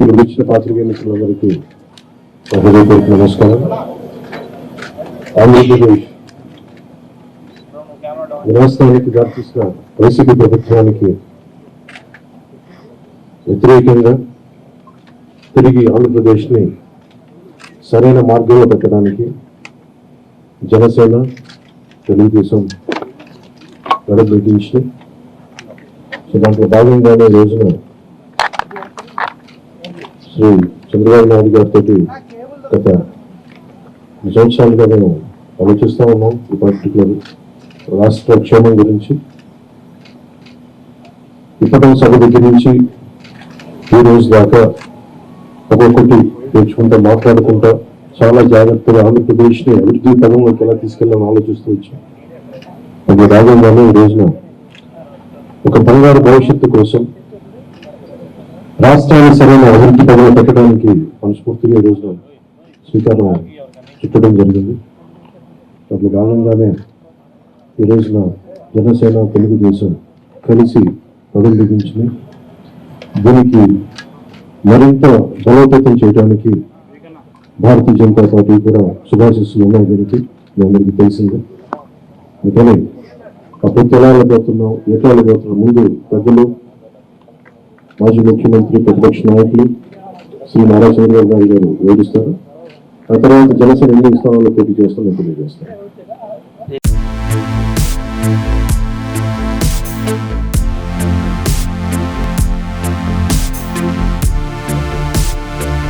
ఇక్కడ ఇచ్చిన పాత్రికేయ మిత్రులందరికీ హృదయపూర్వక నమస్కారం. ఆంధ్రప్రదేశ్ వినాశనానికి దారితీసిన వైసీపీ ప్రభుత్వానికి వ్యతిరేకంగా తిరిగి ఆంధ్రప్రదేశ్ని సరైన మార్గంలో పెట్టడానికి జనసేన తెలుగుదేశం నడబెట్టించి దాంట్లో భాగంగానే రోజున శ్రీ చంద్రబాబు నాయుడు గారితో గత సంవత్సరాలుగా మేము ఆలోచిస్తూ ఉన్నాం. ఈ పర్టికులర్ రాష్ట్ర క్షేమం గురించి ఇప్పటి సభ దగ్గర నుంచి ఈ రోజు దాకా ఒక్కొక్కటి తెచ్చుకుంటా మాట్లాడుకుంటా చాలా జాగ్రత్తగా ఆంధ్రప్రదేశ్ని అభివృద్ధి పదంలోకి ఎలా తీసుకెళ్ళాలని ఆలోచిస్తూ వచ్చాం. అది భాగంగానే ఈ రోజున ఒక బంగారు భవిష్యత్తు కోసం రాష్ట్రాన్ని సరైన అభివృద్ధి పదంలో పెట్టడానికి మనస్ఫూర్తిగా ఈ రోజున శ్రీకారం చుట్టడం జరిగింది. దాంట్లో భాగంగానే ఈ రోజున జనసేన తెలుగుదేశం కలిసి పనులు బిగించింది. దీనికి మరింత బలోపేతం చేయడానికి భారతీయ జనతా పార్టీ కూడా శుభాశిస్సులు ఉన్నాయి. దీనికి మీ అందరికీ తెలిసిందే. అందుకని అప్పుడు తెలాలపోతున్నాం, ఎట్లాలపోతున్నాం. ముందు పెద్దలు, మాజీ ముఖ్యమంత్రి, ప్రతిపక్ష నాయకులు శ్రీ నారా చంద్రబాబు నాయుడు గారు వేధిస్తారు. ఆ తర్వాత జనసేన ఎన్ని స్థానాల్లో పోటీ చేస్తామో తెలియజేస్తారు.